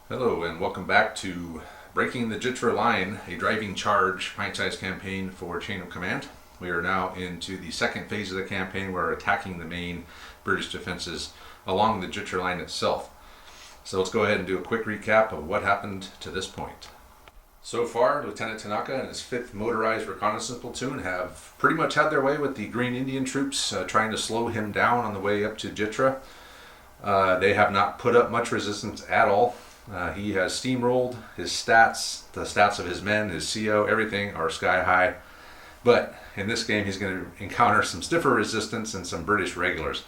Hello and welcome back to Breaking the Jitra Line, a driving charge Pint Sized Campaign for Chain of Command. We are now into the second phase of the campaign. We're attacking the main British defenses along the Jitra line itself. So let's go ahead and do a quick recap of what happened to this point. So far, Lieutenant Tanaka and his 5th Motorized Reconnaissance Platoon have pretty much had their way with the Green Indian troops trying to slow him down on the way up to Jitra. They have not put up much resistance at all. He has steamrolled. His stats, the stats of his men, his CO, everything are sky high. But in this game, he's going to encounter some stiffer resistance and some British regulars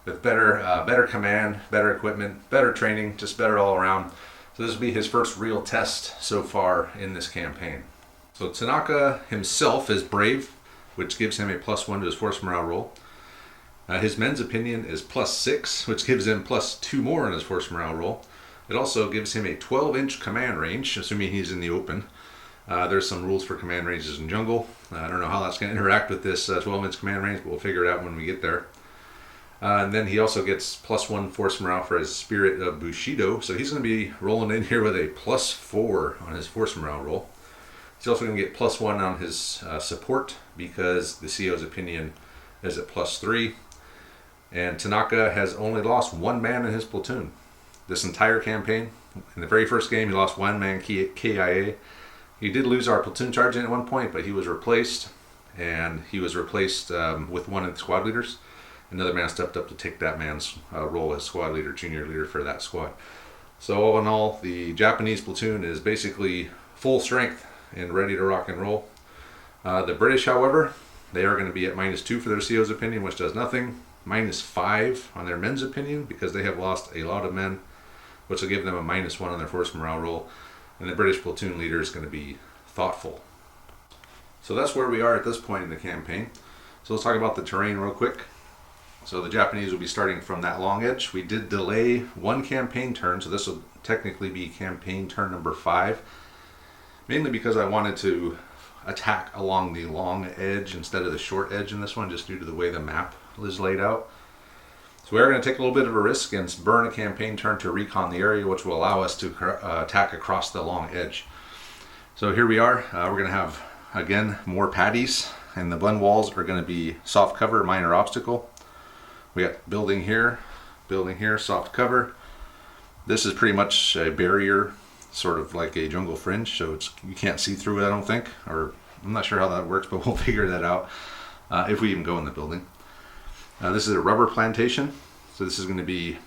with better command, better equipment, better training, just better all around. So this will be his first real test so far in this campaign. So Tanaka himself is brave, which gives him a +1 to his force morale roll. His men's opinion is +6, which gives him +2 more in his force morale roll. It also gives him a 12-inch command range, assuming he's in the open. There's some rules for command ranges in jungle. I don't know how that's going to interact with this 12-inch command range, but we'll figure it out when we get there. And then he also gets +1 force morale for his Spirit of Bushido, so he's going to be rolling in here with a +4 on his force morale roll. He's also going to get +1 on his support because the CO's opinion is at +3. And Tanaka has only lost 1 man in his platoon this entire campaign. In the very first game, he lost 1 man KIA. He did lose our platoon sergeant at one point, but he was replaced, and he was replaced with one of the squad leaders. Another man stepped up to take that man's role as squad leader, junior leader for that squad. So all in all, the Japanese platoon is basically full strength and ready to rock and roll. The British, however, they are going to be at -2 for their CO's opinion, which does nothing. -5 on their men's opinion because they have lost a lot of men, which will give them a -1 on their force morale roll. And the British platoon leader is going to be thoughtful. So that's where we are at this point in the campaign. So let's talk about the terrain real quick. So the Japanese will be starting from that long edge. We did delay 1 campaign turn, so this will technically be campaign turn number 5. Mainly because I wanted to attack along the long edge instead of the short edge in this one, just due to the way the map is laid out. So we're going to take a little bit of a risk and burn a campaign turn to recon the area, which will allow us to attack across the long edge. So here we are. We're going to have, again, more patties, and the blend walls are going to be soft cover, minor obstacle. We got building here, soft cover. This is pretty much a barrier, sort of like a jungle fringe, so you can't see through it, I don't think, or I'm not sure how that works, but we'll figure that out if we even go in the building. This is a rubber plantation, so this is going to be,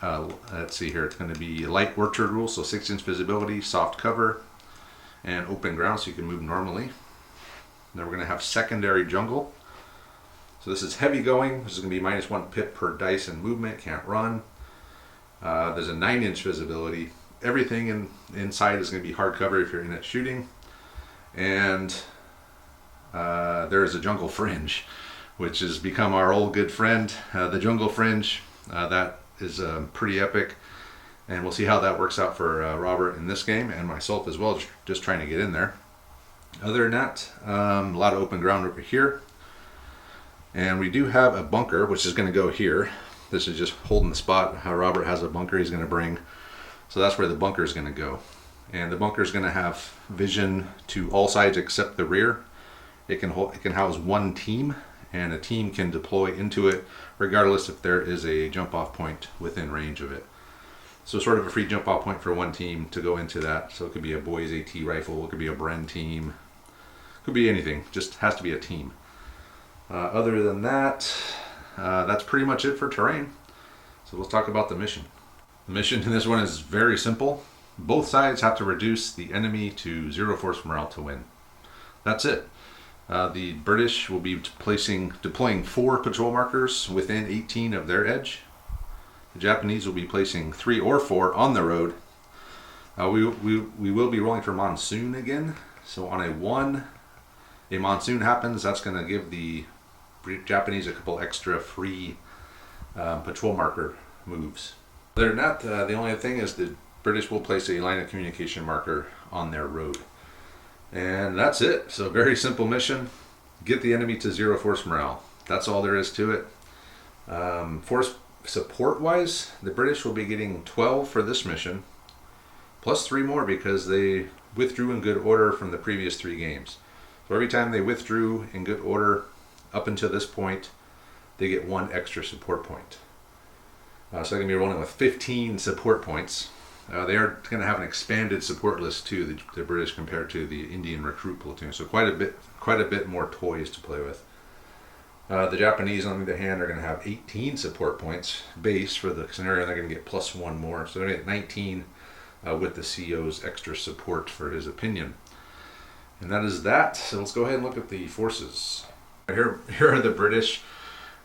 let's see here, it's going to be light orchard rule, so 6-inch visibility, soft cover, and open ground so you can move normally. Then we're going to have secondary jungle. So this is heavy going. This is going to be -1 pip per dice and movement, can't run. There's a 9-inch visibility. Everything inside is going to be hard cover if you're in it shooting. And there's a jungle fringe, which has become our old good friend, the jungle fringe. That is pretty epic, and we'll see how that works out for Robert in this game, and myself as well, just trying to get in there. Other than that, a lot of open ground over here. And we do have a bunker, which is going to go here. This is just holding the spot. How Robert has a bunker he's going to bring. So that's where the bunker is going to go. And the bunker is going to have vision to all sides except the rear. It can house 1 team, and a team can deploy into it regardless if there is a jump off point within range of it. So sort of a free jump off point for 1 team to go into that. So it could be a boys AT rifle, it could be a Bren team, it could be anything, just has to be a team. Other than that, that's pretty much it for terrain. So let's talk about the mission. The mission in this one is very simple. Both sides have to reduce the enemy to 0 force morale to win. That's it. The British will be deploying 4 patrol markers within 18 of their edge. The Japanese will be placing 3 or 4 on the road. We will be rolling for monsoon again. So on a 1, a monsoon happens. That's going to give the Japanese a couple extra free patrol marker moves. Other than that, the only thing is the British will place a line of communication marker on their road. And that's it. So very simple mission. Get the enemy to 0 force morale. That's all there is to it. Force support wise, the British will be getting 12 for this mission. plus 3 more because they withdrew in good order from the previous 3 games. So every time they withdrew in good order up until this point, they get 1 extra support point. So they're going to be rolling with 15 support points. They are going to have an expanded support list too, the British, compared to the Indian recruit platoon. So quite a bit more toys to play with. The Japanese, on the other hand, are going to have 18 support points base for the scenario. They're going to get plus 1 more, so they're going to get 19 with the CO's extra support for his opinion. And that is that. So let's go ahead and look at the forces. Here are the British.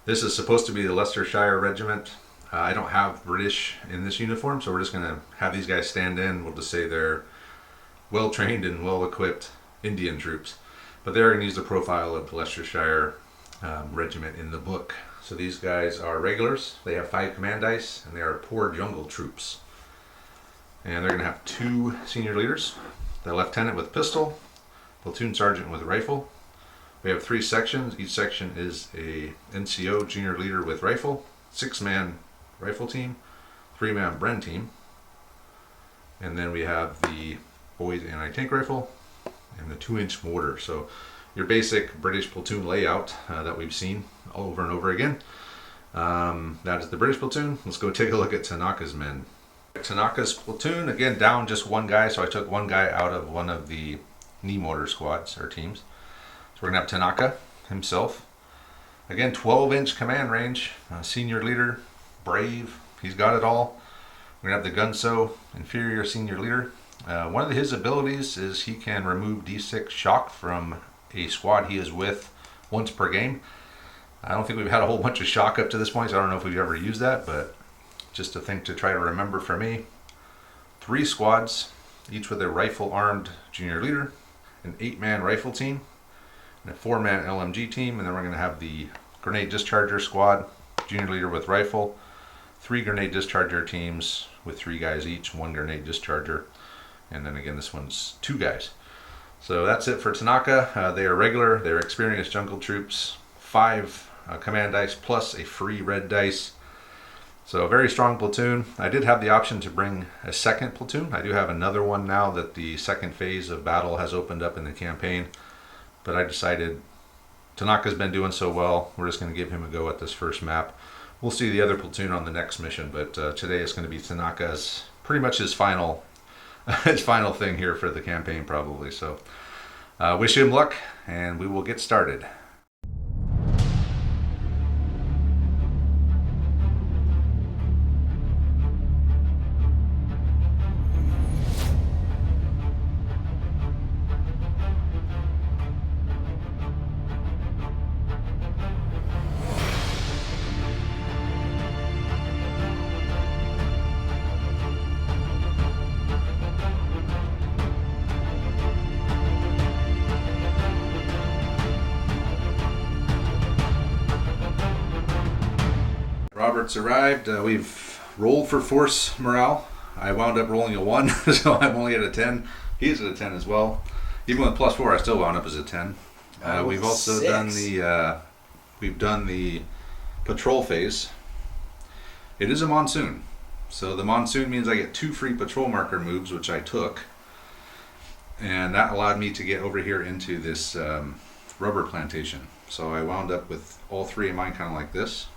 This is supposed to be the Leicestershire Regiment. I don't have British in this uniform, so we're just going to have these guys stand in. We'll just say they're well-trained and well-equipped Indian troops. But they're going to use the profile of the Leicestershire Regiment in the book. So these guys are regulars. They have 5 command dice, and they are poor jungle troops. And they're going to have 2 senior leaders. The lieutenant with pistol, platoon sergeant with rifle. We have 3 sections. Each section is a NCO junior leader with rifle, 6-man rifle team, 3-man Bren team, and then we have the boys anti-tank rifle and the 2-inch mortar. So your basic British platoon layout that we've seen over and over again. That is the British platoon. Let's go take a look at Tanaka's men. Tanaka's platoon, again, down just 1 guy, so I took 1 guy out of one of the knee mortar squads or teams. So we're going to have Tanaka himself. Again, 12-inch command range, senior leader, brave, he's got it all. We're going to have the Gunso, inferior senior leader. One of his abilities is he can remove D6 shock from a squad he is with once per game. I don't think we've had a whole bunch of shock up to this point, so I don't know if we've ever used that, but just a thing to try to remember for me. 3 squads, each with a rifle-armed junior leader, an 8-man rifle team, and a 4-man LMG team, and then we're going to have the grenade discharger squad, junior leader with rifle, 3 grenade discharger teams with 3 guys each, 1 grenade discharger, and then again this one's 2 guys. So that's it for Tanaka. They are regular, they're experienced jungle troops, 5 command dice plus a free red dice. So a very strong platoon. I did have the option to bring a 2nd platoon. I do have another one now that the 2nd phase of battle has opened up in the campaign. But I decided Tanaka's been doing so well, we're just going to give him a go at this first map. We'll see the other platoon on the next mission, but today is going to be Tanaka's, pretty much his final thing here for the campaign probably. So wish him luck, and we will get started. Robert's arrived. We've rolled for force morale. I wound up rolling a 1, so I'm only at a 10. He's at a 10 as well. Even with plus 4, I still wound up as a 10. We've also done the patrol phase. It is a monsoon, so the monsoon means I get 2 free patrol marker moves, which I took, and that allowed me to get over here into this rubber plantation. So I wound up with all 3 of mine kind of like this.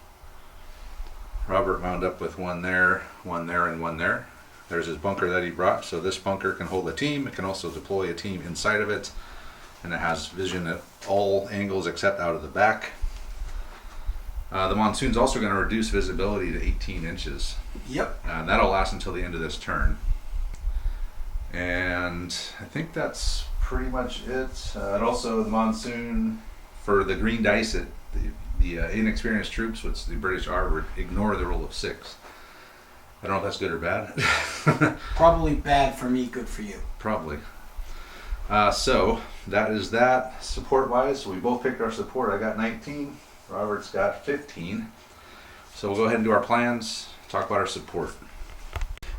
Robert wound up with 1 there, and 1 there. There's his bunker that he brought. So this bunker can hold a team. It can also deploy a team inside of it. And it has vision at all angles except out of the back. The monsoon's also going to reduce visibility to 18 inches. Yep. And that'll last until the end of this turn. And I think that's pretty much it. And also the monsoon, for the green dice, the inexperienced troops, which the British are, would ignore the roll of 6. I don't know if that's good or bad. Probably bad for me, good for you. Probably. So that is that. Support-wise, we both picked our support. I got 19. Robert's got 15. So we'll go ahead and do our plans, talk about our support.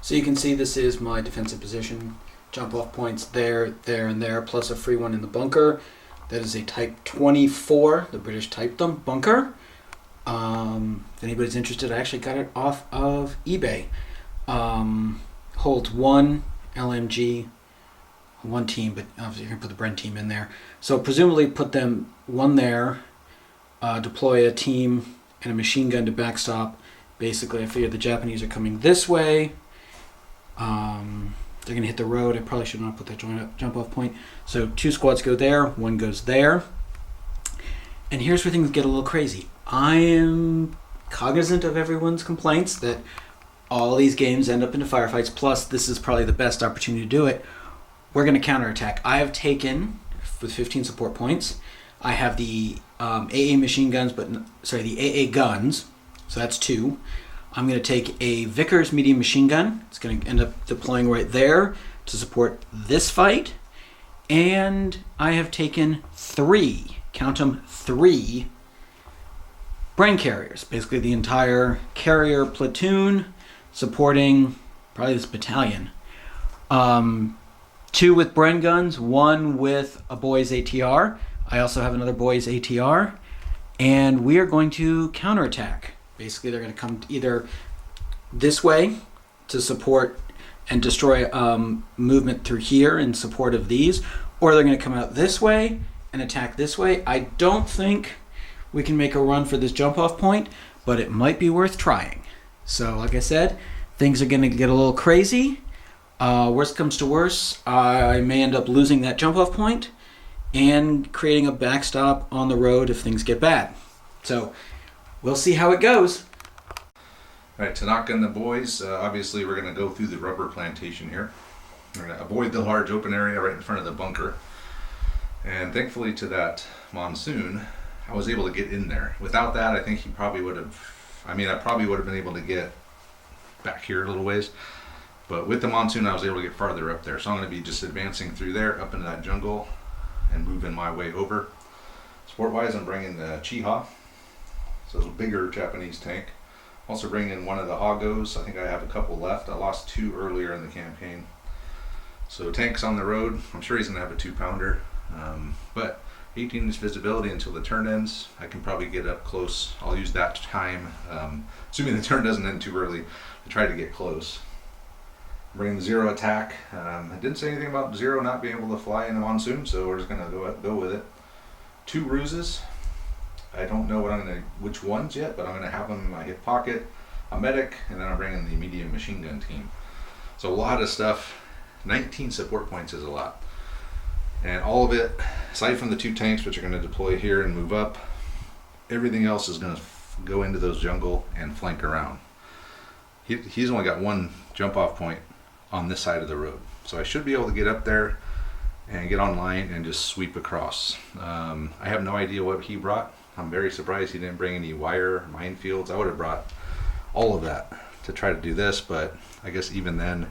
So you can see this is my defensive position. Jump off points there, there, and there, plus a free one in the bunker. That is a type 24. The British typed them, bunker. If anybody's interested, I actually got it off of eBay. Holds 1 LMG, one team, but obviously you're going to put the Bren team in there. So presumably put them one there, deploy a team and a machine gun to backstop. Basically, I figure the Japanese are coming this way. They're going to hit the road. I probably should not put that jump off point. So 2 squads go there, 1 goes there. And here's where things get a little crazy. I am cognizant of everyone's complaints that all these games end up into firefights, plus this is probably the best opportunity to do it. We're going to counterattack. I have taken, with 15 support points, I have the AA machine guns, the AA guns, so that's 2. I'm going to take a Vickers medium machine gun. It's going to end up deploying right there to support this fight. And I have taken 3, count them, 3 Bren carriers. Basically the entire carrier platoon supporting probably this battalion. 2 with Bren guns, 1 with a boys ATR. I also have another boys ATR. And we are going to counterattack. Basically, they're going to come either this way to support and destroy movement through here in support of these, or they're going to come out this way and attack this way. I don't think we can make a run for this jump-off point, but it might be worth trying. So, like I said, things are going to get a little crazy. Worst comes to worst, I may end up losing that jump-off point and creating a backstop on the road if things get bad. So, we'll see how it goes. All right, Tanaka and the boys, obviously we're going to go through the rubber plantation here. We're going to avoid the large open area right in front of the bunker. And thankfully to that monsoon, I was able to get in there. Without that, I think he probably would have, I probably would have been able to get back here a little ways. But with the monsoon, I was able to get farther up there. So I'm going to be just advancing through there, up into that jungle, and moving my way over. Sport-wise, I'm bringing the Chiha. So it's a bigger Japanese tank. Also bringing one of the Hagos. I think I have a couple left. I lost 2 earlier in the campaign. So tanks on the road. I'm sure he's going to have a 2-pounder. But 18 inch visibility until the turn ends. I can probably get up close. I'll use that time, assuming the turn doesn't end too early, to try to get close. Bringing the 0 attack. I didn't say anything about 0 not being able to fly in a monsoon, so we're just going to go with it. 2 ruses. I don't know which ones yet, but I'm going to have them in my hip pocket, a medic, and then I'm bringing the medium machine gun team. So a lot of stuff. 19 support points is a lot. And all of it, aside from the 2 tanks, which are going to deploy here and move up, everything else is going to go into those jungle and flank around. He's only got 1 jump off point on this side of the road. So I should be able to get up there and get online and just sweep across. I have no idea what he brought. I'm very surprised he didn't bring any wire minefields. I would have brought all of that to try to do this, but I guess even then,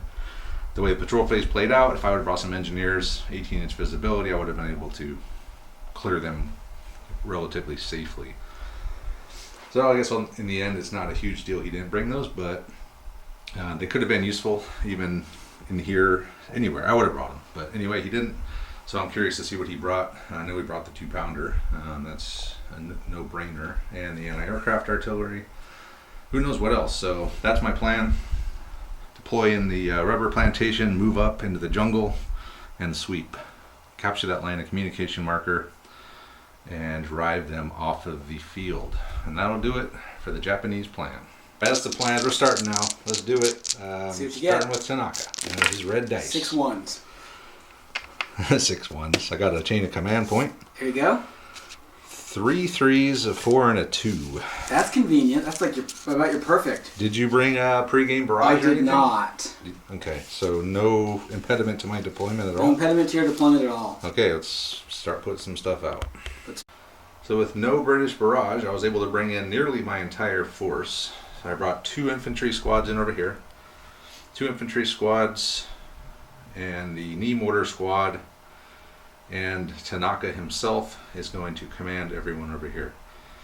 the way the patrol phase played out, if I would have brought some engineers, 18 inch visibility, I would have been able to clear them relatively safely. So I guess in the end, it's not a huge deal he didn't bring those, but they could have been useful even in here, anywhere. I would have brought them, but anyway, he didn't. So I'm curious to see what he brought. I know he brought the 2-pounder. That's a no-brainer. And the anti-aircraft artillery. Who knows what else? So that's my plan. Deploy in the rubber plantation, move up into the jungle, and sweep. Capture that line of communication marker and drive them off of the field. And that'll do it for the Japanese plan. That's the plan. We're starting now. Let's do it. See what you starting get. with Tanaka and his red dice. 6 1s. 6 1s. I got a chain of command point. Here you go. 3 3s, a 4, and a 2. That's convenient. That's like about your perfect. Did you bring a pre-game barrage? I did not. Okay, so no impediment to my deployment at all? No impediment to your deployment at all. Okay, let's start putting some stuff out. So with no British barrage, I was able to bring in nearly my entire force. So I brought 2 infantry squads in over here. 2 infantry squads and the knee mortar squad, and Tanaka himself is going to command everyone over here.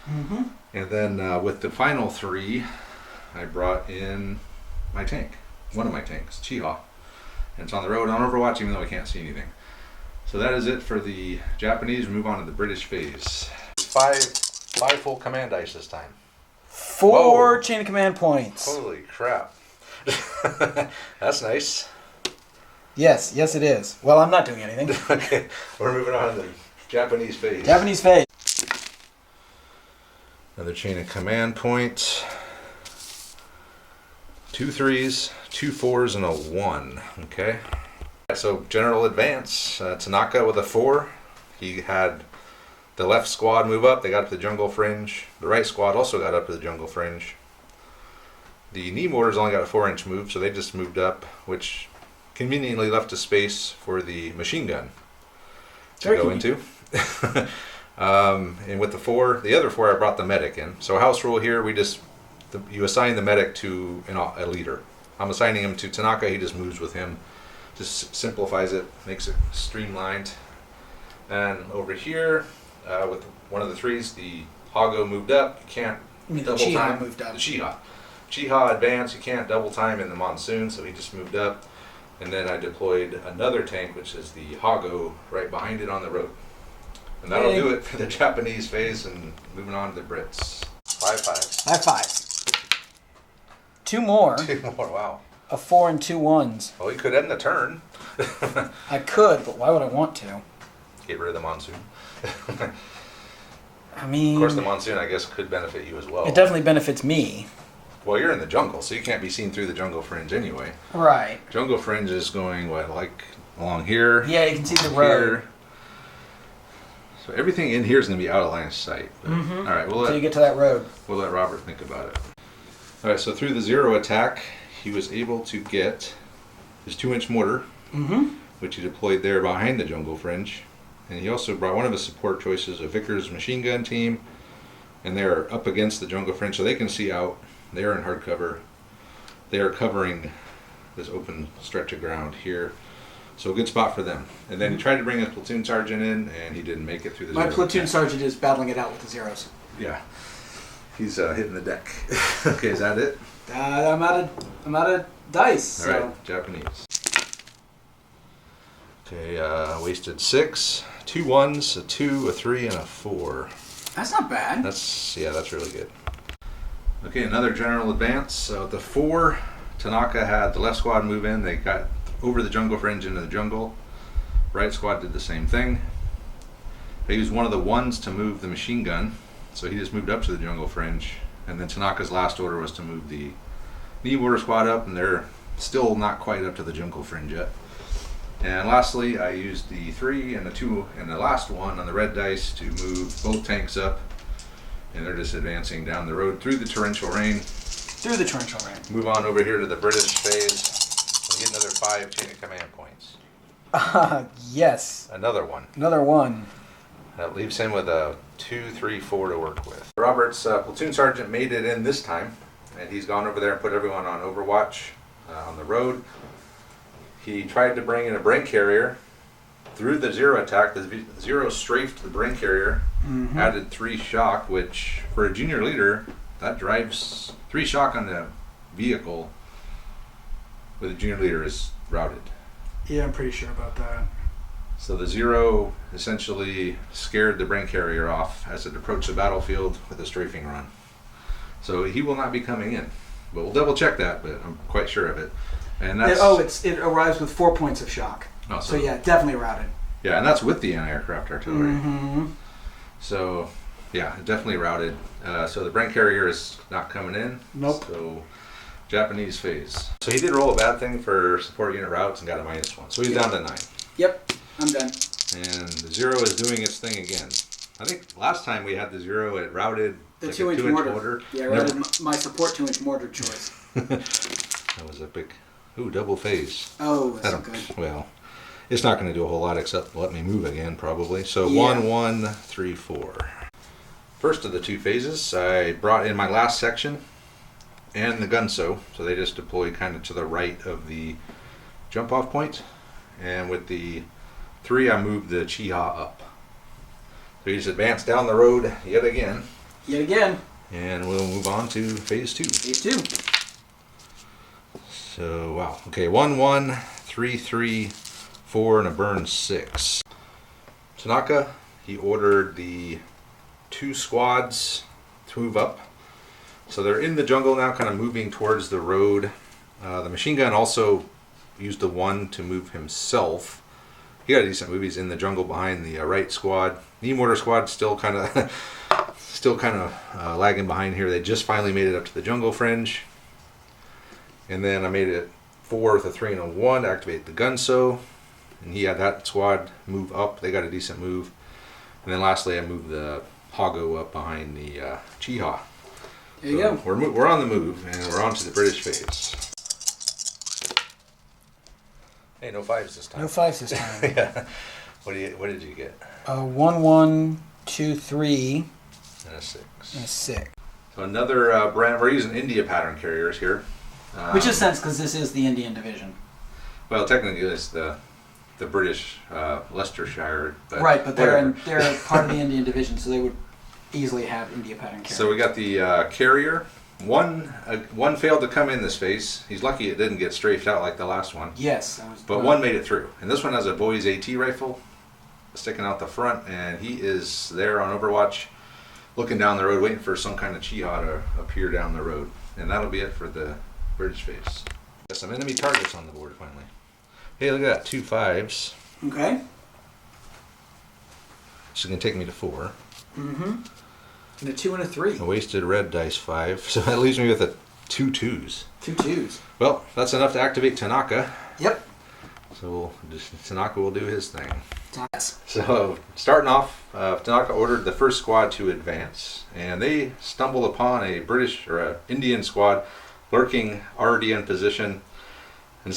Mm-hmm. And then with the final 3, I brought in my tank, one of my tanks, Chiha. And it's on the road on Overwatch, even though I can't see anything. So that is it for the Japanese. We move on to the British phase. 5 full command dice this time. 4 chain of command points. Holy crap. That's nice. Yes, it is. Well, I'm not doing anything. Okay, we're moving on to the Japanese phase. Japanese phase. Another chain of command points. 2 3s, 2 4s, and a 1. Okay. So general advance. Tanaka with a 4. He had the left squad move up. They got up to the jungle fringe. The right squad also got up to the jungle fringe. The knee mortars only got a 4-inch move, so they just moved up, which conveniently left a space for the machine gun to go into. And with the other 4, I brought the medic in. So house rule here, you assign the medic to a leader. I'm assigning him to Tanaka. He just moves with him. Just simplifies it, makes it streamlined. And over here, with one of the 3s, the Hago moved up. You can't double time. Moved up. The Chiha advanced. You can't double time in the monsoon, so he just moved up. And then I deployed another tank, which is the Hago, right behind it on the road. And that'll do it for the Japanese phase, and moving on to the Brits. 5 5s. 5 5s. 2 more. 2 more, wow. A 4 and 2 1s. Well, you could end the turn. I could, but why would I want to? Get rid of the monsoon. I mean... Of course, the monsoon, I guess, could benefit you as well. It definitely benefits me. Well, you're in the jungle, so you can't be seen through the jungle fringe anyway. Right. Jungle fringe is going, along here? Yeah, you can see the road. So everything in here is going to be out of line of sight. But, all right, So you get to that road. We'll let Robert think about it. All right, so through the 0 attack, he was able to get his 2-inch mortar, which he deployed there behind the jungle fringe. And he also brought one of his support choices, a Vickers machine gun team, and they're up against the jungle fringe, so they can see out. They're in hard cover. They are covering this open stretch of ground here. So a good spot for them. And then he tried to bring his platoon sergeant in, and he didn't make it through the My 0 platoon attack. sergeant is battling it out with the zeros. Yeah. He's hitting the deck. Okay, is that it? I'm out of dice. All right, Japanese. Okay, wasted 6, 2 1s, a 2, a 3, and a 4. That's not bad. That's really good. Okay, another general advance. So the 4, Tanaka had the left squad move in. They got over the jungle fringe into the jungle. Right squad did the same thing. They used one of the 1s to move the machine gun, so he just moved up to the jungle fringe. And then Tanaka's last order was to move the knee mortar squad up, and they're still not quite up to the jungle fringe yet. And lastly, I used the 3 and the 2 and the last one on the red dice to move both tanks up, and they're just advancing down the road through the torrential rain. Through the torrential rain. Move on over here to the British phase. We get another 5 chain of command points. Yes. Another one. Another 1. That leaves him with a 2, 3, 4 to work with. Robert's platoon sergeant made it in this time, and he's gone over there and put everyone on overwatch on the road. He tried to bring in a brain carrier through the 0 attack. The 0 strafed the brain carrier, added 3 shock, which for a junior leader, that drives 3 shock on the vehicle with a junior leader is routed. Yeah, I'm pretty sure about that. So the 0 essentially scared the brain carrier off as it approached the battlefield with a strafing run. So he will not be coming in. But we'll double check that, but I'm quite sure of it. And that's it arrives with 4 points of shock. Oh, so yeah, definitely routed. Yeah, and that's with the anti-aircraft artillery. Mm-hmm. So yeah, definitely routed. So the brain carrier is not coming in. Nope. So Japanese phase. So he did roll a bad thing for support unit routes and got a -1. So he's down to 9. Yep, I'm done. And the 0 is doing its thing again. I think last time we had the 0, it routed The like 2-inch mortar. Yeah, routed my support 2-inch mortar choice. That was a big, double phase. Oh, that's good. Well, it's not going to do a whole lot except let me move again, probably. So Yeah. 1, 1, 3, 4. First of the 2 phases, I brought in my last section and the gunso. So they just deployed kind of to the right of the jump off point. And with the 3, I moved the Chiha up. So he just advanced down the road yet again. Yet again. And we'll move on to phase 2. Phase 2. So, wow. Okay, 1, 1, 3, 3, 4, and a burn 6. Tanaka, he ordered the 2 squads to move up. So they're in the jungle now, kind of moving towards the road. The machine gun also used the 1 to move himself. He got a decent move. He's in the jungle behind the right squad. The mortar squad still kind of lagging behind here. They just finally made it up to the jungle fringe. And then I made it 4 with a 3 and a 1 to activate the Gunso. And he had that squad move up. They got a decent move. And then lastly, I moved the Hago up behind the Chiha. There you go. We're on the move, and we're on to the British phase. Hey, no 5s this time. No 5s this time. Yeah. What did you get? 1, 1, 2, 3, And a 6. and a 6. So another brand. We're using India pattern carriers here. Which is sense because this is the Indian division. Well, technically it's the British Leicestershire. But right, but they're part of the Indian division, so they would easily have India pattern carriers. So we got the carrier. One failed to come in this phase. He's lucky it didn't get strafed out like the last one. Yes. But one made it through. And this one has a Boys AT rifle sticking out the front, and he is there on Overwatch looking down the road waiting for some kind of Chiha to appear down the road. And that'll be it for the British phase. Got some enemy targets on the board finally. Hey, look at that. 2 5s. Okay. This is going to take me to 4. Mm-hmm. And a 2 and a 3. A wasted red dice 5. So that leaves me with 2 2s. 2 2s. Well, that's enough to activate Tanaka. Yep. So Tanaka will do his thing. Yes. So starting off, Tanaka ordered the first squad to advance, and they stumbled upon a British or an Indian squad lurking already in position. And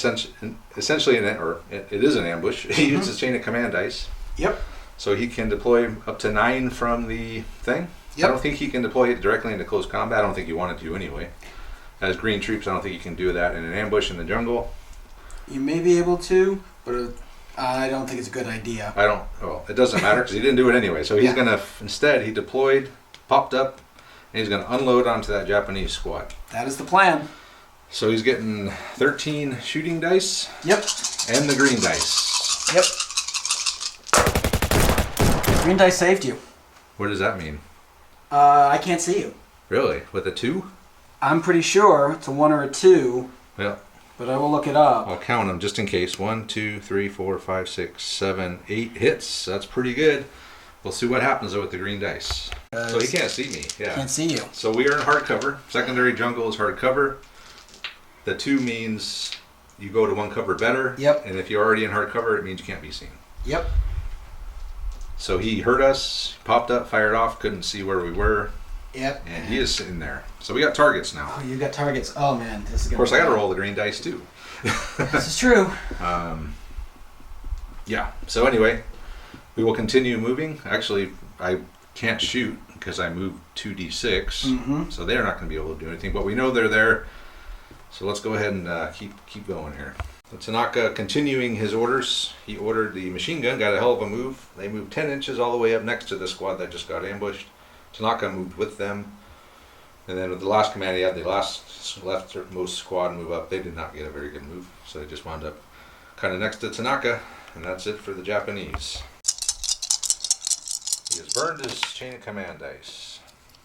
essentially, it is an ambush. He uses chain of command dice. Yep. So he can deploy up to 9 from the thing. Yep. I don't think he can deploy it directly into close combat. I don't think he wanted to anyway. As green troops, I don't think he can do that in an ambush in the jungle. You may be able to, but I don't think it's a good idea. Well, it doesn't matter because he didn't do it anyway. So he's instead, he deployed, popped up, and he's going to unload onto that Japanese squad. That is the plan. So he's getting 13 shooting dice. Yep. And the green dice. Yep. Green dice saved you. What does that mean? I can't see you. Really? With a 2? I'm pretty sure it's a 1 or a 2. Yeah. But I will look it up. I'll count them just in case. 1, 2, 3, 4, 5, 6, 7, 8 hits. That's pretty good. We'll see what happens though with the green dice. So he can't see me. Yeah. Can't see you. So we are in hard cover. Secondary jungle is hard cover. The 2 means you go to 1 cover better. Yep. And if you're already in hard cover, it means you can't be seen. Yep. So he heard us, popped up, fired off, couldn't see where we were. Yep. And he is sitting there. So we got targets now. Oh, you got targets. Oh man, this is gonna. Of course, I got to roll the green dice too. This is true. Yeah. So anyway, we will continue moving. Actually, I can't shoot because I moved 2d6. Mm-hmm. So they're not going to be able to do anything. But we know they're there. So let's go ahead and keep going here. So Tanaka continuing his orders. He ordered the machine gun, got a hell of a move. They moved 10 inches all the way up next to the squad that just got ambushed. Tanaka moved with them. And then with the last command, he had the leftmost squad move up. They did not get a very good move. So they just wound up kind of next to Tanaka. And that's it for the Japanese. He has burned his chain of command dice.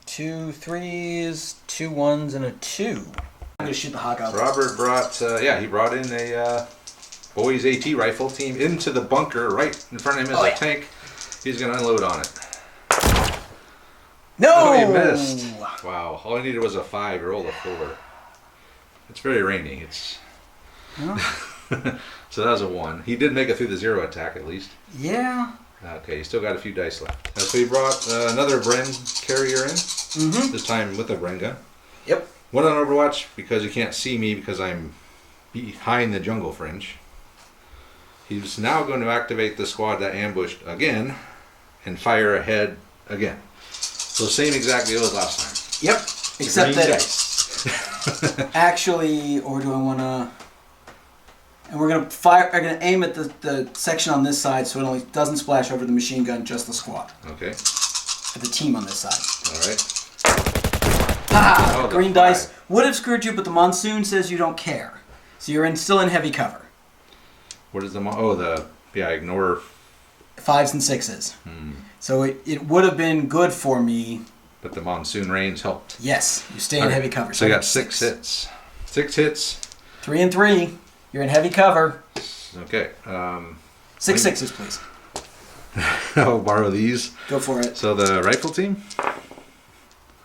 2 3s, 2 1s, and a 2. I'm gonna shoot the hawk out. Robert brought, he brought in a Boys AT rifle team into the bunker right in front of him as a tank. He's going to unload on it. No! Oh, he missed. Wow. All I needed was a 5. He rolled a 4. It's very rainy. So that was a 1. He did make it through the 0 attack at least. Yeah. Okay, he's still got a few dice left. So he brought another Bren carrier in. Mm-hmm. This time with a Bren gun. Yep. One on Overwatch because you can't see me because I'm behind the jungle fringe. He's now going to activate the squad that ambushed again and fire ahead again. So same exact deal as last time. Yep. Except that dice. actually, or do I want to? And we're gonna fire. I'm gonna aim at the section on this side so it only doesn't splash over the machine gun, just the squad. Okay. At the team on this side. All right. Ah, green dice would have screwed you, but the monsoon says you don't care, so you're still in heavy cover. What is the ignore 5s and 6s. So it would have been good for me. But the monsoon rains helped. Yes, you stay in heavy cover. So you got 6 hits. 6 hits. 3 and 3. You're in heavy cover. Okay. 6 sixes, please. I'll borrow these. Go for it. So the rifle team,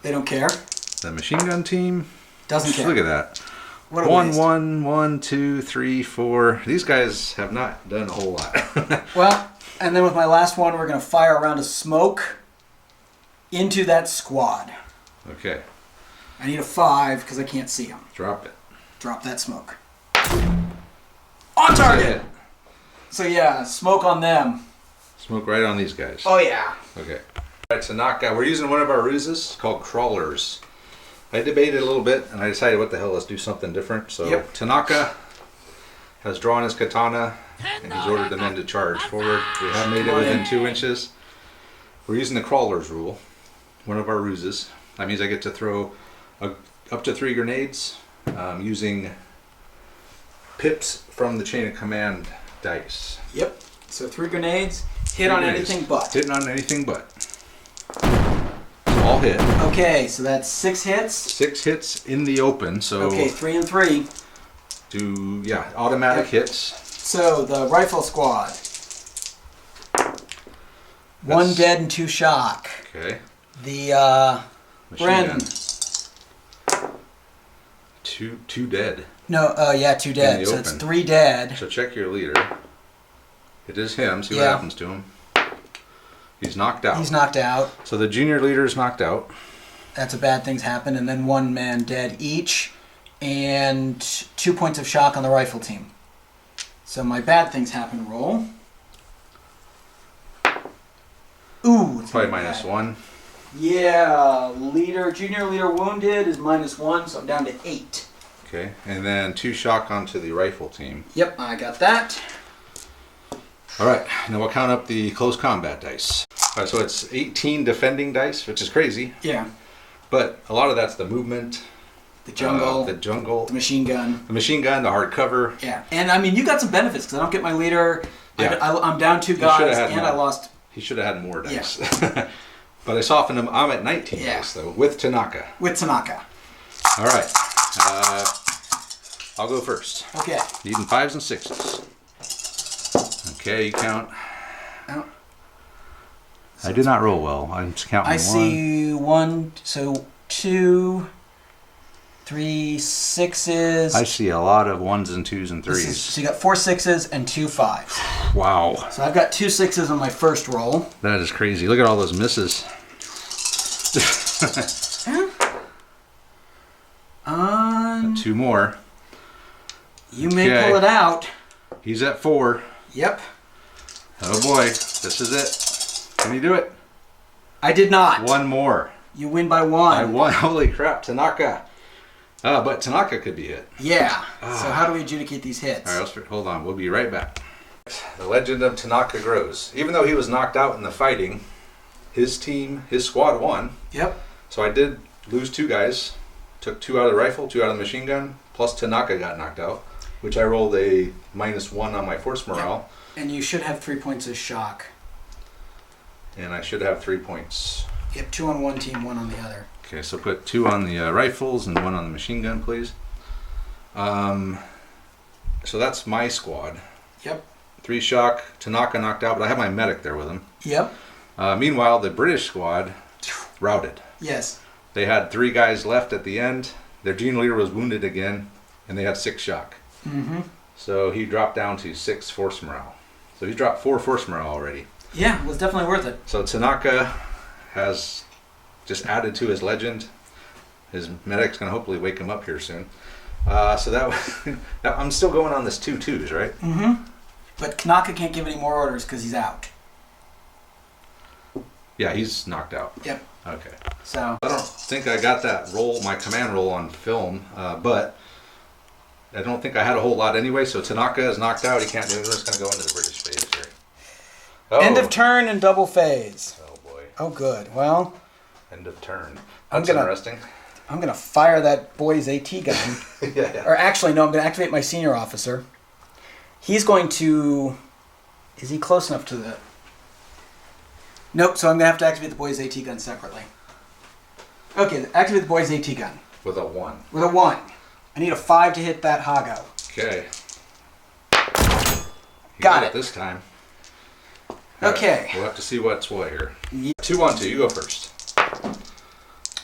They don't care. the machine gun team. Doesn't care. Look at that. What a 1, waste. 1, 1, 2, 3, 4. These guys have not done a whole lot. Well, and then with my last one, we're going to fire a round of smoke into that squad. Okay. I need a 5 because I can't see them. Drop it. Drop that smoke. On target! So yeah, smoke on them. Smoke right on these guys. Oh yeah. Okay. All right, Tanaka. We're using one of our ruses called crawlers. I debated a little bit, and I decided, what the hell, let's do something different. So Yep. Tanaka has drawn his katana, and he's ordered the men to charge forward. We have made it within 2 inches. We're using the crawlers rule, one of our ruses. That means I get to throw up to 3 grenades using pips from the chain of command dice. Yep. So 3 grenades. Hit on anything but. Hitting on anything but. All hit. Okay, so that's 6 hits. 6 hits in the open, so Okay, 3 and 3. automatic hits. So the rifle squad. 1 dead and 2 shock. Okay. The Machine Brandon. gun. Two dead. No, 2 dead. So it's open. 3 dead. So check your leader. It is him. See what Yeah. happens to him. He's knocked out. He's knocked out. So the junior leader is knocked out. That's a bad things happen, and then 1 man dead each, and 2 points of shock on the rifle team. So my bad things happen roll. Ooh, it's Probably gonna be minus bad. 1. Yeah, junior leader wounded is minus 1, so I'm down to 8. Okay. And then 2 shock onto the rifle team. Yep, I got that. All right. Now we'll count up the close combat dice. All right, so it's 18 defending dice, which is crazy. Yeah, But a lot of that's the movement, the jungle, the machine gun. the machine gun, the hard cover. Yeah, and I mean, you got some benefits because I don't get my leader. Yeah. I'm down 2 should've guys, had and more. I lost. He should have had more dice. But I softened him. I'm at 19 Yeah. dice, though, with Tanaka. With Tanaka. All right. I'll go first. Okay. Needing 5s and 6s. Okay, you count. Oh. I did not roll well. I'm just counting I see 1, so 2, 3 6s. I see a lot of 1s and 2s and 3s. So you got 4 6s and 2 5s. Wow. So I've got 2 6s on my first roll. That is crazy. Look at all those misses. On 2 more. you may Okay. pull it out. He's at 4. Yep. Oh boy. This is it. Can you do it? I did not. 1 more. You win by 1. I won. Holy crap, Tanaka. But Tanaka could be hit. Yeah. So how do we adjudicate these hits? All right, hold on. We'll be right back. The legend of Tanaka grows. Even though he was knocked out in the fighting, his team, his squad won. Yep. So I did lose 2 guys. Took 2 out of the rifle, 2 out of the machine gun. Plus Tanaka got knocked out, which I rolled a minus 1 on my force morale. And you should have 3 points of shock. And I should have 3 points. Yep, 2 on one team, 1 on the other. Okay, so put 2 on the rifles and 1 on the machine gun, please. So that's my squad. Yep. 3 shock, Tanaka knocked out, but I have my medic there with him. Yep. Meanwhile, the British squad routed. Yes. They had 3 guys left at the end. Their junior leader was wounded again, and they had 6 shock. Mm-hmm. So he dropped down to 6 force morale. So he's dropped 4 force morale already. Yeah, it was definitely worth it. So Tanaka has just added to his legend. His medic's going to hopefully wake him up here soon. So that I'm still going on this 2-2s, right? Mm-hmm. But Tanaka can't give any more orders because he's out. Yeah, he's knocked out. Yep. Okay. So I don't think I got that roll, my command roll on film, but I don't think I had a whole lot anyway. So Tanaka is knocked out. He can't do it. We're just going to go into the British phase here. Oh. end of turn and double phase. Oh boy. Oh, good. Well, End of turn. I'm That's gonna- interesting. I'm gonna fire that boy's AT gun. Yeah. Or actually, no, I'm gonna activate my senior officer. He's going to. Is he close enough to the? Nope. So I'm gonna have to activate the boy's AT gun separately. Okay, activate the boy's AT gun With a 1. with a 1. I need a 5 to hit that Hago. Okay. Got it it. this time. Okay. Right, we'll have to see what's what here. 2 on 2. You go first.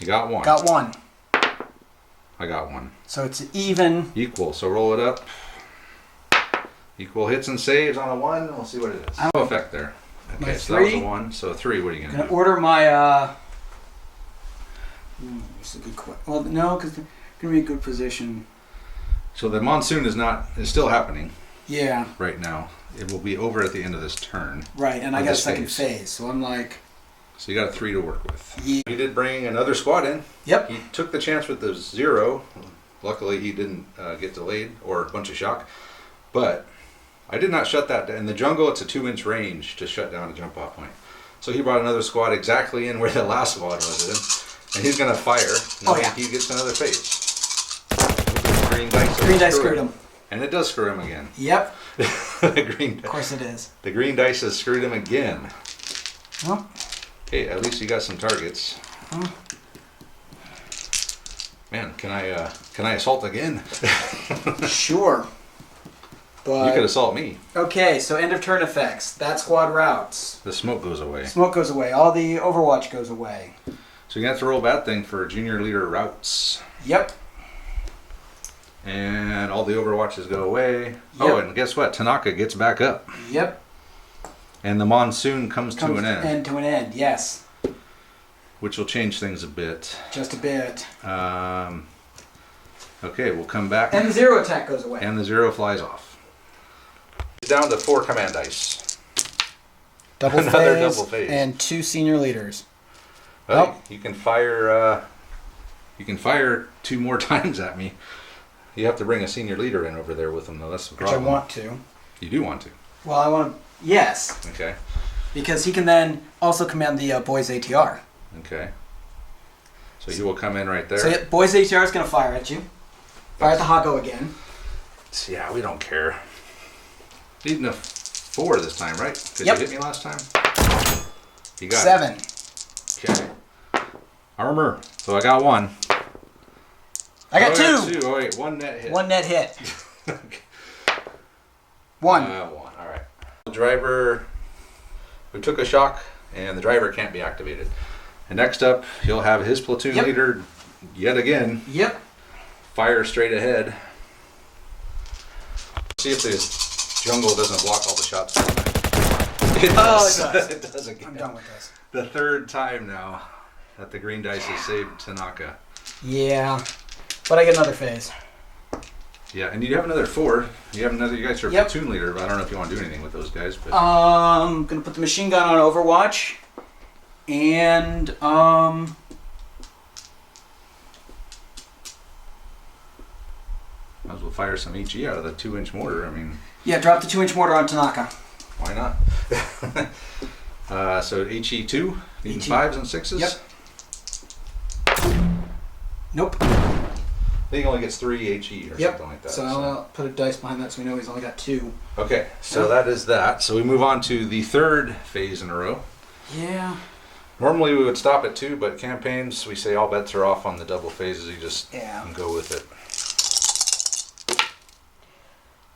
You got one. Got one. I got one. So it's even. Equal. So roll it up. Equal hits and saves on a 1. We'll see what it is. No effect there. Okay, My so that was a three. 1. So a 3. What are you I'm gonna gonna do? order my. It's a good question. Well, no, because they're gonna be a good position. So the monsoon is still happening Yeah. right now. It will be over at the end of this turn. Right, and I Of got a this second phase. phase, so I'm like. So you got a 3 to work with. Yeah. He did bring another squad in. Yep. He took the chance with the 0. Luckily, he didn't get delayed or a bunch of shock. But I did not shut that down. In the jungle, it's a 2-inch range to shut down a jump off point. So he brought another squad exactly in where the last squad was in. And he's going to fire. Oh, yeah. He gets another phase. Green dice. Green dice screwed him. And it does screw him again. Yep. The Of course it is. green dice has screwed him again. Well. Okay, at least you got some targets. Hmm. Man, can I assault again? Sure. But You could assault me. okay, so end of turn effects. That squad routes. The smoke goes away. Smoke goes away. All the Overwatch goes away. So you have to roll bad thing for junior leader routes. Yep. And all the Overwatches go away. Oh, Yep. and guess what? Tanaka gets back up. Yep. And the monsoon comes to an end, End to an end. Yes. which will change things a bit. Just a bit. Okay, we'll come back. And the 0 attack goes away. And the 0 flies off. Down to 4 command dice. Double Another phase, double phase. and 2 senior leaders. Well, you can fire. You can fire 2 more times at me. You have to bring a senior leader in over there with them, though. That's the Which problem. I want to. You do want to. Well, I want to. Yes. Okay. Because he can then also command the boys ATR. Okay. So he will come in right there. So yeah, boys ATR is going to fire at you. Fire at the Hago again. Yeah, we don't care. Needing a 4 this time, right? Did Yep. you hit me last time? You got 7. it. Okay. Armor. So I got 1. I got Oh, 2. Oh wait, 1 net hit. 1 net hit. 1. 1. All right. The driver who took a shock, and the driver can't be activated. And next up, he'll have his platoon Yep. leader yet again Yep. fire straight ahead. See if the jungle doesn't block all the shots. It does. Oh, it does. It does again. I'm done with this. The 3rd time now that the green dice has saved Tanaka. Yeah. But I get another phase. Yeah, and you have another 4. You have another. You guys are a Yep. platoon leader, but I don't know if you want to do anything with those guys. But Gonna put the machine gun on Overwatch. And, might as well fire some HE out of the 2-inch mortar. I mean, yeah, drop the 2-inch mortar on Tanaka. why not? So HE 2, needing HE. 5s and 6s. Yep. Nope. I think he only gets 3 HE or Yep. something like that. So I'll put a dice behind that so we know he's only got 2. Okay, so Yep. that is that. So we move on to the 3rd phase in a row. Yeah. Normally we would stop at 2, but campaigns, we say all bets are off on the double phases. You just Yeah. go with it.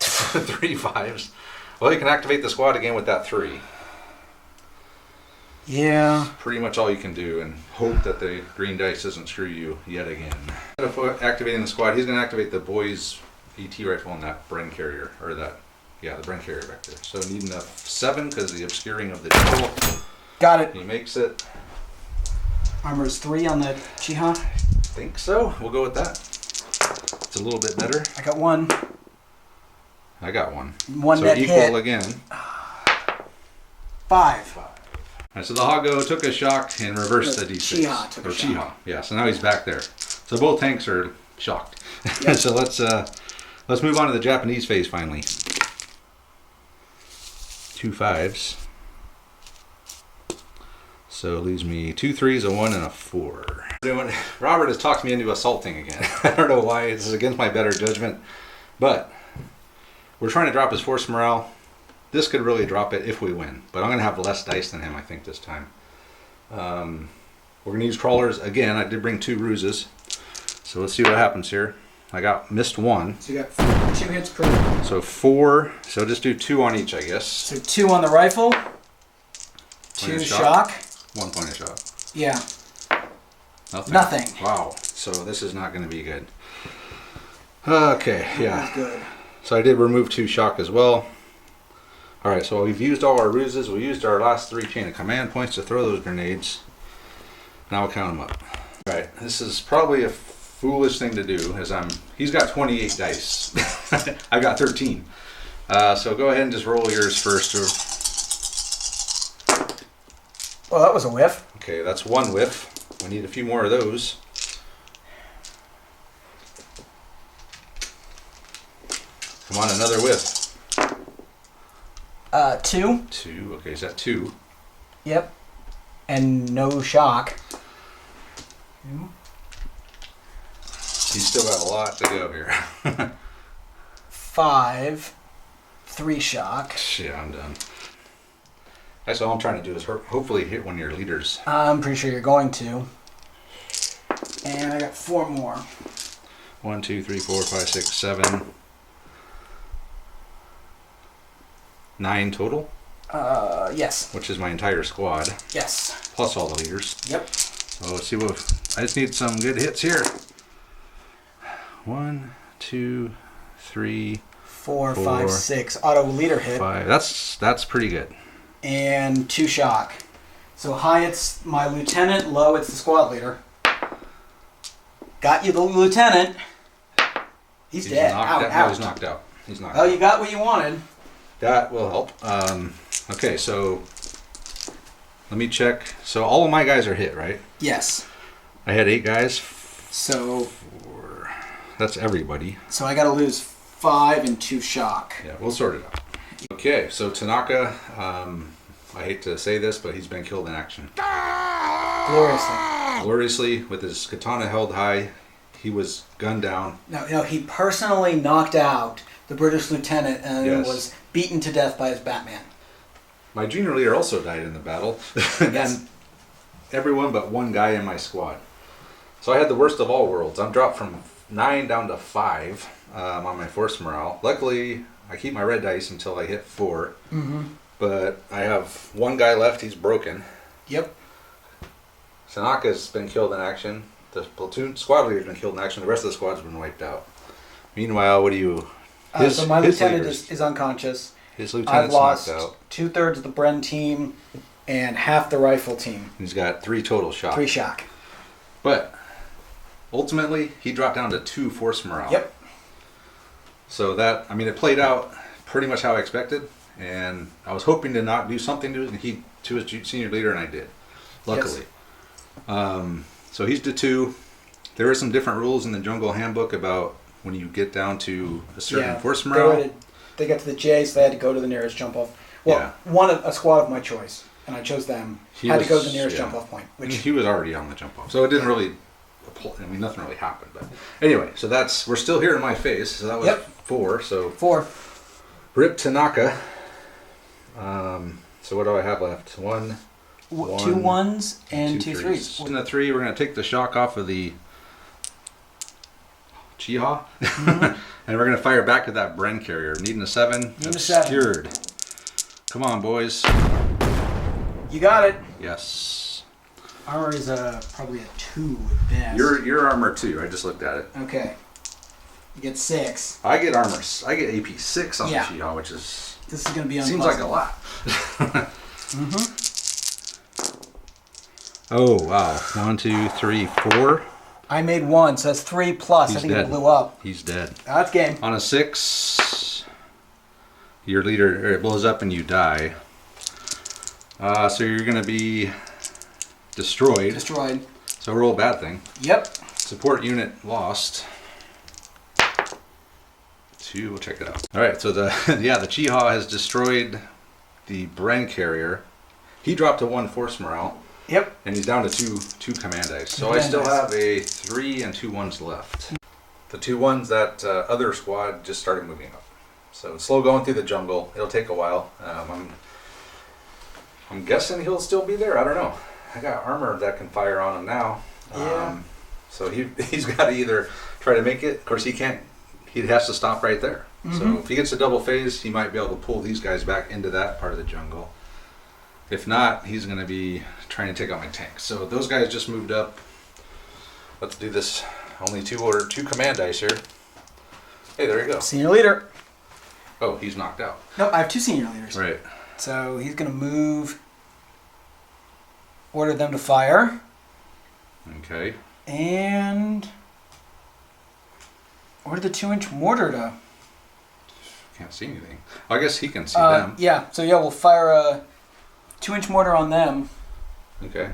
3 5s. Well, you can activate the squad again with that 3. Yeah. Pretty much all you can do, and hope that the green dice doesn't screw you yet again. Activating the squad, he's going to activate the boys' AT rifle on that Bren carrier, or that, yeah, the Bren carrier back there. So needing a 7 because the obscuring of the jungle. Got it. He makes it. Armor is 3 on the Chiha. Think so. We'll go with that. It's a little bit better. I got 1. I got 1. 1 so net equal hit. again. 5. Alright, so the Hago took a shock and reversed the D6. Chiha took a Or shock. Chiha. Yeah, so now he's back there. So both tanks are shocked. Yep. So let's move on to the Japanese phase finally. 2 5s. So it leaves me 2 3s, a 1, and a 4. Robert has talked me into assaulting again. I don't know why. This is against my better judgment. But we're trying to drop his force morale. This could really drop it if we win. But I'm going to have less dice than him, I think, this time. We're going to use crawlers again. I did bring 2 ruses. So let's see what happens here. missed one. So you got 2 hits per. So 4. So just do 2 on each, I guess. So 2 on the rifle. 2 shock. 1 point of shock. Yeah. Nothing. Wow. So this is not going to be good. Okay. Yeah. That's good. So I did remove 2 shock as well. All right. So we've used all our ruses. We used our last 3 chain of command points to throw those grenades. Now we'll count them up. All right. This is probably a foolish thing to do, as he's got 28 dice. I've got 13. So go ahead and just roll yours first. Well, that was a whiff. Okay, that's 1 whiff. We need a few more of those. Come on, another whiff. 2. 2. Okay, is that 2? Yep. And no shock. He's still got a lot to go here. 5. 3 shock. Yeah, I'm done. That's all I'm trying to do is hopefully hit one of your leaders. I'm pretty sure you're going to. And I got 4 more. 1, 2, 3, 4, 5, 6, 7. 9 total? Yes. Which is my entire squad. Yes. Plus all the leaders. Yep. So let's see what... I just need some good hits here. 1, 2, 3, 4, 5, 6. Auto leader hit. 5. That's pretty good. And 2 shock. So high it's my lieutenant, low it's the squad leader. Got you the lieutenant. He's dead. No, he's knocked out. He's knocked out. Oh, you got what you wanted. That will help. Okay, so let me check. So all of my guys are hit, right? Yes. I had 8 guys. So 4. That's everybody. So I got to lose 5 and 2 shock. Yeah, we'll sort it out. Okay, so Tanaka, I hate to say this, but he's been killed in action. Gloriously. Gloriously, with his katana held high, he was gunned down. No, he personally knocked out the British lieutenant and was beaten to death by his Batman. My junior leader also died in the battle. Yes. And everyone but 1 guy in my squad. So I had the worst of all worlds. I'm dropped from 9 down to 5 on my force morale. Luckily, I keep my red dice until I hit 4. Mm-hmm. But I have 1 guy left. He's broken. Yep. Tanaka's been killed in action. The platoon squad leader's been killed in action. The rest of the squad's been wiped out. Meanwhile, what do you... So my lieutenant is unconscious. His lieutenant's I've lost knocked out. 2/3 of the Bren team and half the rifle team. He's got 3 total shock. 3 shock. But ultimately, he dropped down to 2 force morale. Yep. So that, I mean, it played out pretty much how I expected. And I was hoping to not do something to his senior leader, and I did. Luckily. Yes. So he's to 2. There are some different rules in the Jungle Handbook about when you get down to a certain force morale. They got to the J, so they had to go to the nearest jump off. Well, a squad of my choice, and I chose them. Had to go to the nearest jump off point. Which he was already on the jump off, so it didn't really. I mean, nothing really happened. But anyway, so we're still here in my face. So that was 4. So 4. Rip Tanaka. So what do I have left? 1. 2 1s and 2 3s. In the 3, we're going to take the shock off of the Chiha, and we're going to fire back at that Bren carrier. Needing a 7. Obscured. Come on, boys. You got it. Yes. Armor is probably a 2 at best. Your armor 2. I just looked at it. Okay. You get 6. I get armor. I get AP 6 on the Chiha, which is... This is going to be unpleasant. Seems like a lot. Mm-hmm. Oh, wow. 1, 2, 3, 4. I made 1, so that's 3 plus. I think it blew up. He's dead. That's game. On a 6, your leader, it blows up and you die. So you're going to be destroyed. Destroyed. So roll a bad thing. Yep. Support unit lost. 2, we'll check it out. Alright, so the Chiha has destroyed the Bren carrier. He dropped to 1 force morale. Yep. And he's down to two command dice. So I still have a 3 and 2 1s left. The 2 1s, that other squad just started moving up. So it's slow going through the jungle. It'll take a while. I'm guessing he'll still be there. I don't know. I got armor that can fire on him now. Yeah. So he's got to either try try to make it. Of course, he can't. He has to stop right there. So if he gets a double phase, he might be able to pull these guys back into that part of the jungle. If not, he's going to be trying to take out my tank. So those guys just moved up. Let's do this. Only two command dice here. Hey, there you go. Senior leader. Oh, he's knocked out. Nope, I have 2 senior leaders. Right. So he's going to move, order them to fire, Okay. and order the 2-inch mortar to... Can't see anything. I guess he can see them. Yeah, so we'll fire a 2-inch mortar on them, Okay.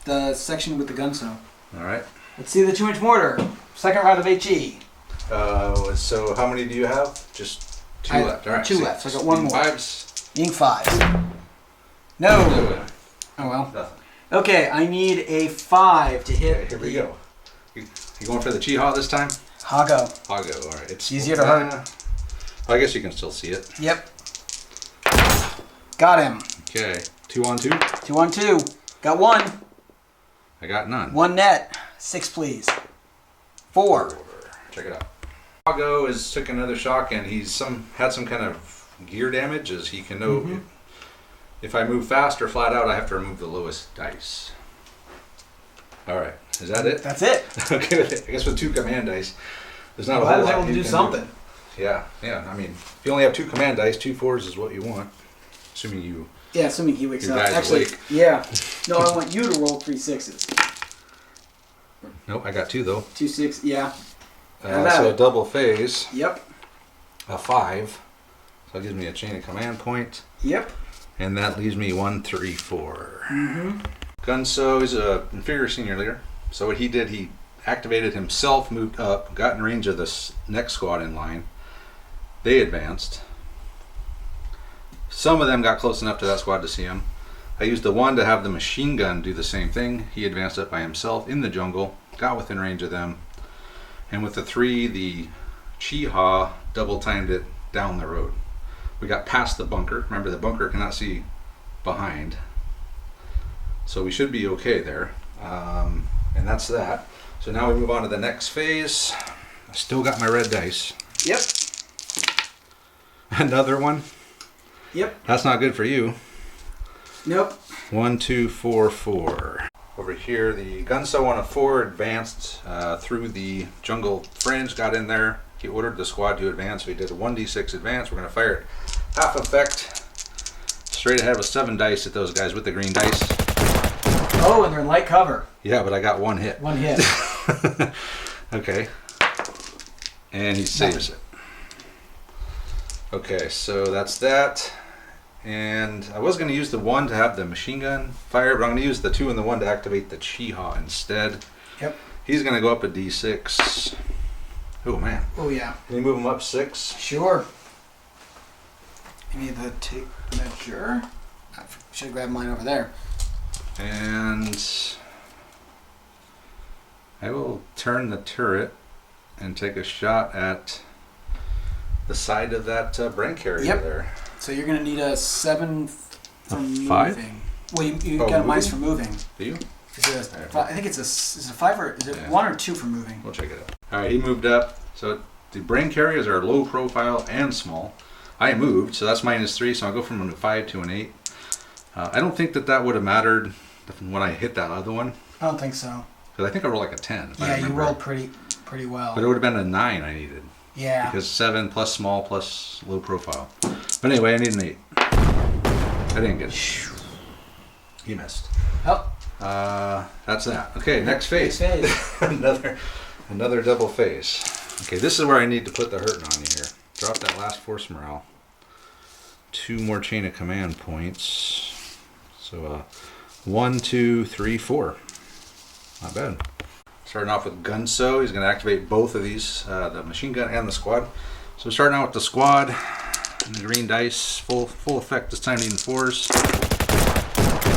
the section with the gunso. All right. Let's see the 2-inch mortar. Second round of HE. So how many do you have? Just 2 left. All right. 2 left. So I got 1 more. 5s. Being 5. No. Oh well. Nothing. Okay, I need a 5 to hit. Okay, here we go. You going for the Chiha this time? Hago. Hago. All right. It's easier to hurt. I guess you can still see it. Yep. Got him. Okay. 2 on 2. 2 on 2. Got 1. I got none. 1 net. 6, please. 4. Check it out. Hago took another shock, and he's had some kind of gear damage, as he can know. If I move fast or flat out, I have to remove the lowest dice. All right. Is that it? That's it. Okay. I guess with 2 command dice, there's not a I whole was lot able to you do can something. Yeah. I mean, if you only have 2 command dice, 2 4s is what you want. Assuming you. Yeah, assuming he wakes Your up. guy's Actually, awake. yeah. No, I want you to roll 3 6s. Nope, I got 2 though. 2 6. Yeah. So a double phase, Yep. a 5. So that gives me a chain of command point. Yep. And that leaves me 1 3 4. Gunso is a inferior senior leader. So what he did, he activated himself, moved up, got in range of this next squad in line. They advanced. Some of them got close enough to that squad to see him. I used the 1 to have the machine gun do the same thing. He advanced up by himself in the jungle, got within range of them. And with the 3, the Chiha double timed it down the road. We got past the bunker. Remember, the bunker cannot see behind. So we should be okay there. And that's that. So now we move on to the next phase. I still got my red dice. Yep. Another one. Yep. That's not good for you. Nope. 1 2 4 4. Over here, the Gunso on a 4 advanced through the jungle fringe, got in there. He ordered the squad to advance, so he did a 1d6 advance. We're going to fire it half effect. Straight ahead with 7 dice at those guys with the green dice. Oh, and they're in light cover. Yeah, but I got 1 hit. 1 hit. Okay. And he saves it. Okay, so that's that. And I was going to use the 1 to have the machine gun fire, but I'm going to use the 2 and the 1 to activate the Chiha instead. Yep. He's going to go up a d6. Oh, man. Oh, yeah. Can you move him up 6? Sure. You need the tape measure. I should have grabbed mine over there. And I will turn the turret and take a shot at the side of that brain carrier there. So you're going to need a 7 for moving. 5? Well, you got a minus for moving. Do you? Is it I think it's a 5 or is it 1 or 2 for moving? We'll check it out. All right, he moved up. So the brain carriers are low profile and small. I moved, so that's -3, so I'll go from a 5 to an 8. I don't think that would have mattered when I hit that other one. I don't think so. Because I think I rolled like a 10. Yeah, you rolled pretty well. But it would have been a 9 I needed. Yeah. Because 7 plus small plus low profile. But anyway, I need an 8. I didn't get it. He missed. Oh. That's that. Okay, next phase. another double phase. Okay, this is where I need to put the hurting on you here. Drop that last force morale. 2 more chain of command points. So 1 2 3 4. Not bad. Starting off with Gunso, he's going to activate both of these, the machine gun and the squad. So starting out with the squad, and the green dice, full effect this time, needing 4s.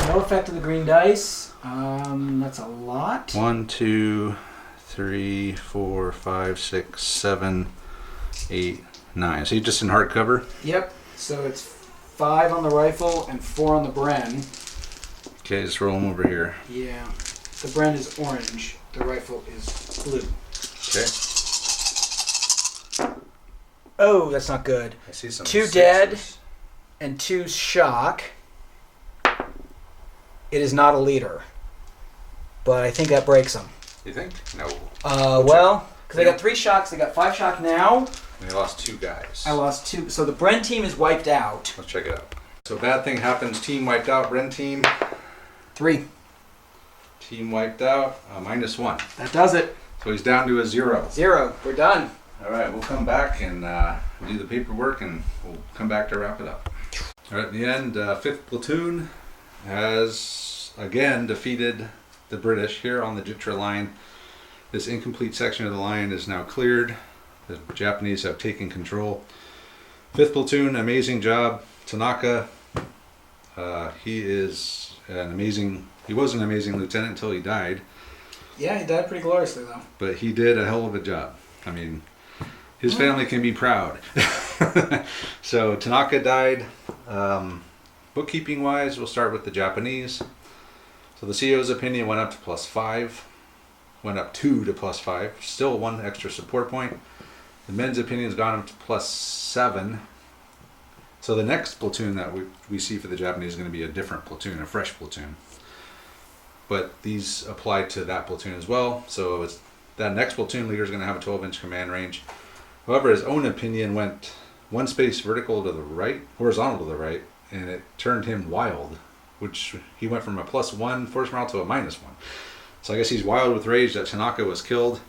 No effect of the green dice. That's a lot. 1 2 3 4 5 6 7 8 9. So you're just in hard cover. Yep. So it's 5 on the rifle and 4 on the Bren. Okay, just roll them over here. Yeah. The Bren is orange. The rifle is blue. Okay. Oh, that's not good. I see some 2 sixes. dead and 2 shock. It is not a leader, but I think that breaks them. You think? No. Well, because they got 3 shocks, they got 5 shock now. And they lost 2 guys. I lost 2. So the Bren team is wiped out. Let's check it out. So bad thing happens. Team wiped out. Bren team. 3. Team wiped out. -1. That does it. So he's down to a 0. 0. We're done. All right, we'll come back and do the paperwork, and we'll come back to wrap it up. All right, at the end, 5th Platoon has again defeated the British here on the Jitra line. This incomplete section of the line is now cleared. The Japanese have taken control. 5th Platoon, amazing job. Tanaka, he was an amazing lieutenant until he died. Yeah, he died pretty gloriously, though. But he did a hell of a job. I mean, his family can be proud. So Tanaka died. Bookkeeping wise, we'll start with the Japanese. So the CEO's opinion went up to +5, went up 2 to +5, still 1 extra support point. The men's opinion's gone up to +7. So the next platoon that we see for the Japanese is going to be a different platoon, a fresh platoon. But these apply to that platoon as well. So it's that next platoon leader is going to have a 12-inch command range. However, his own opinion went 1 space horizontal to the right, and it turned him wild, which he went from a +1 force morale to a -1. So I guess he's wild with rage that Tanaka was killed,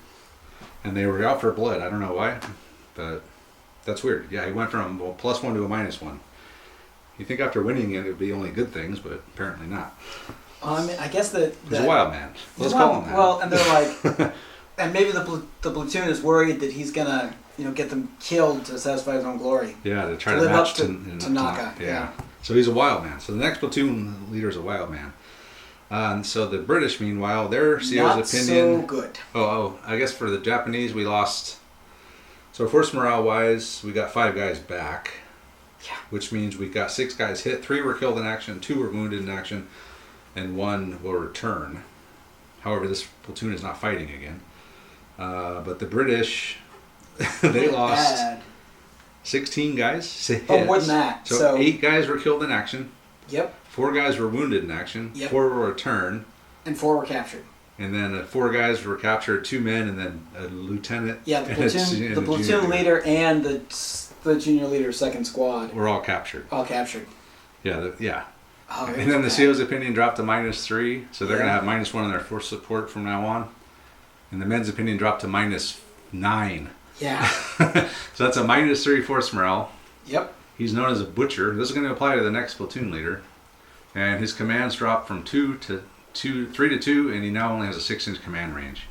and they were out for blood. I don't know why, but that's weird. Yeah, he went from a +1 to a -1. You think after winning it would be only good things, but apparently not. I mean, I guess that He's a wild man. Let's call him that. Well, and they're like, and maybe the platoon is worried that he's gonna, get them killed to satisfy his own glory. Yeah, to try To to live match up to Tanaka. Yeah. So he's a wild man. So the next platoon leader is a wild man. And so the British, meanwhile, their CEO's Not opinion. so good. I guess for the Japanese, we lost. So force morale wise, we got 5 guys back. Yeah. Which means we got 6 guys hit. 3 were killed in action, 2 were wounded in action, and 1 will return. However, this platoon is not fighting again. But the British, they lost 16 guys. Oh, more than that. So 8 guys were killed in action. Yep. 4 guys were wounded in action. Yep. 4 will return. And 4 were captured. And then 4 guys were captured, 2 men, and then a lieutenant. Yeah, the platoon leader and the junior leader, 2nd squad. Were all captured. All captured. Yeah, yeah. Oh, and then the CEO's opinion dropped to -3, so they're going to have -1 in their force support from now on. And the men's opinion dropped to -9. Yeah. So that's a -3 force morale. Yep. He's known as a butcher. This is going to apply to the next platoon leader. And his commands dropped from 3 to 2, and he now only has a 6-inch command range.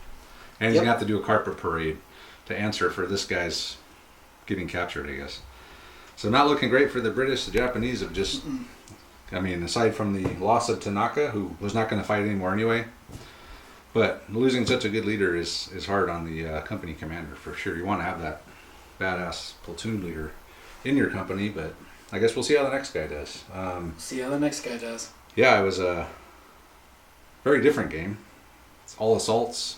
And he's going to have to do a carpet parade to answer for this guy's getting captured, I guess. So not looking great for the British. The Japanese have just, I mean, aside from the loss of Tanaka, who was not going to fight anymore anyway. But losing such a good leader is hard on the company commander, for sure. You want to have that badass platoon leader in your company, but I guess we'll see how the next guy does. See how the next guy does. Yeah, it was a very different game. It's all assaults.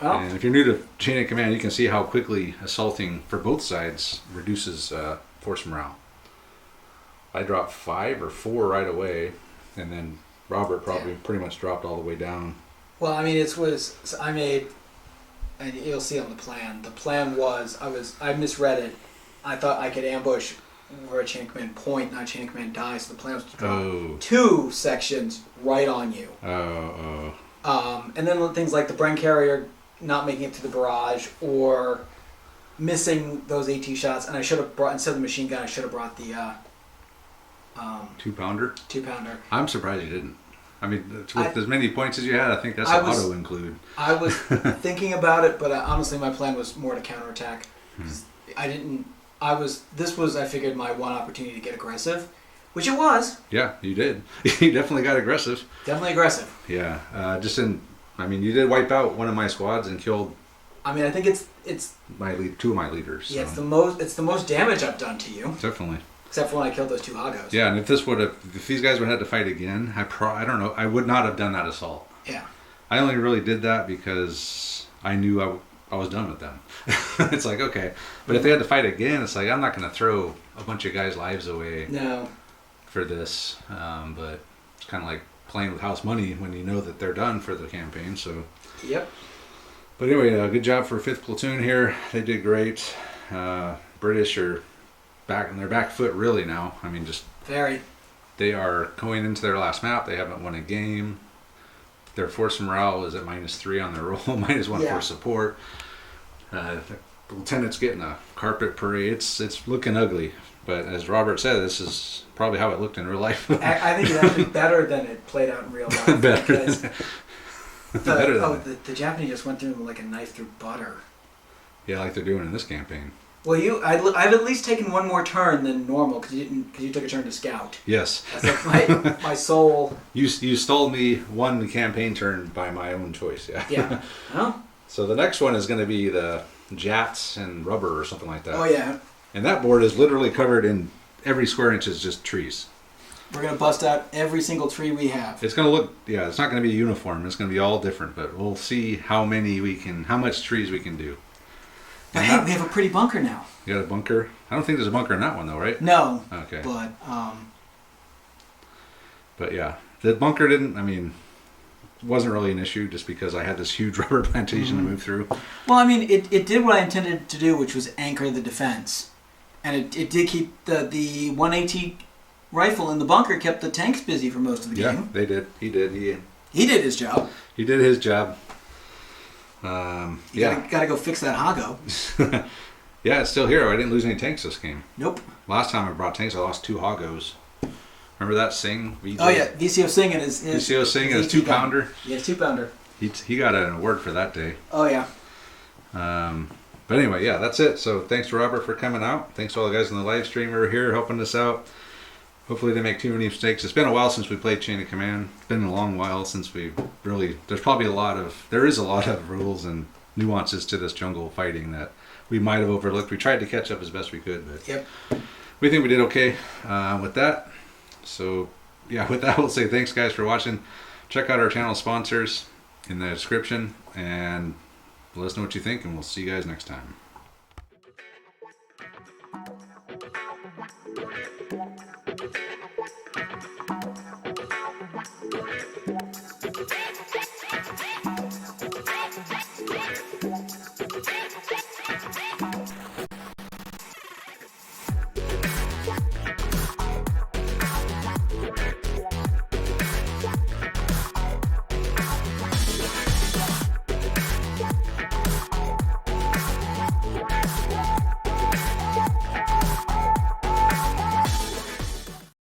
Well, And if you're new to chain of command, you can see how quickly assaulting for both sides reduces force morale. I dropped 5 or 4 right away, and then Robert probably pretty much dropped all the way down. well, I mean, I made, and you'll see on the plan. The plan was, I misread it. I thought I could ambush where a chain of command point, not a chain of command die. So the plan was to drop 2 sections right on you. And then things like the Bren carrier not making it to the barrage or missing those AT shots. And I should have brought, instead of the machine gun, I should have brought the 2-pounder? 2-pounder. I'm surprised you didn't. I mean, with as many points as you had, I think that's an auto include. I was thinking about it, but honestly, my plan was more to counterattack. I figured my one opportunity to get aggressive, which it was. Yeah, you did. You definitely got aggressive. Definitely aggressive. Yeah, you did wipe out one of my squads and killed. I mean, I think it's 2 of my leaders. Yeah, so. it's the most damage I've done to you. Definitely. Except for when I killed those 2 Hagos. Yeah, and if these guys would have had to fight again, I don't know, I would not have done that assault. Yeah. I only really did that because I knew I was done with them. It's like, okay. But if they had to fight again, it's like, I'm not going to throw a bunch of guys' lives away for this. But it's kind of like playing with house money when you know that they're done for the campaign. So. Yep. But anyway, good job for 5th Platoon here. They did great. British are back on their back foot really now. I mean, just very. They are going into their last map. They haven't won a game. Their force morale is at -3 on their roll, -1 for support. The lieutenant's getting a carpet parade. It's looking ugly. But as Robert said, this is probably how it looked in real life. I think it's actually better than it played out in real life. Better. The Japanese just went through them like a knife through butter. Yeah, like they're doing in this campaign. Well, I've at least taken one more turn than normal because you took a turn to scout. Yes. That's like my soul. You stole me one campaign turn by my own choice. Yeah. Yeah. Well. So the next one is going to be the Jats and rubber or something like that. Oh yeah. And that board is literally covered in every square inch is just trees. We're gonna bust out every single tree we have. It's gonna look, it's not gonna be uniform. It's gonna be all different, but we'll see how much trees we can do. But hey, we have a pretty bunker now. You got a bunker? I don't think there's a bunker in that one though, right? No. Okay. But yeah, the bunker wasn't really an issue just because I had this huge rubber plantation to move through. Well, I mean, it did what I intended to do, which was anchor the defense, and it did keep the 1AT rifle in the bunker kept the tanks busy for most of the game. Yeah, they did. He did. He did his job. He did his job. Gotta go fix that Hago. Yeah, it's still here. I didn't lose any tanks this game. Nope. Last time I brought tanks, I lost 2 Hagos. Remember that Singh? Oh yeah, VCO Singh and his 2-pounder. Yeah, 2-pounder. He got an award for that day. Oh yeah. But anyway, yeah, that's it. So thanks to Robert for coming out. Thanks to all the guys on the live stream who are here helping us out. Hopefully they make too many mistakes. It's been a while since we played Chain of Command. It's been a long while since we really... There is a lot of rules and nuances to this jungle fighting that we might have overlooked. We tried to catch up as best we could, but yep. We think we did okay with that. So yeah, with that, we'll say thanks guys for watching. Check out our channel sponsors in the description and let us know what you think, and we'll see you guys next time.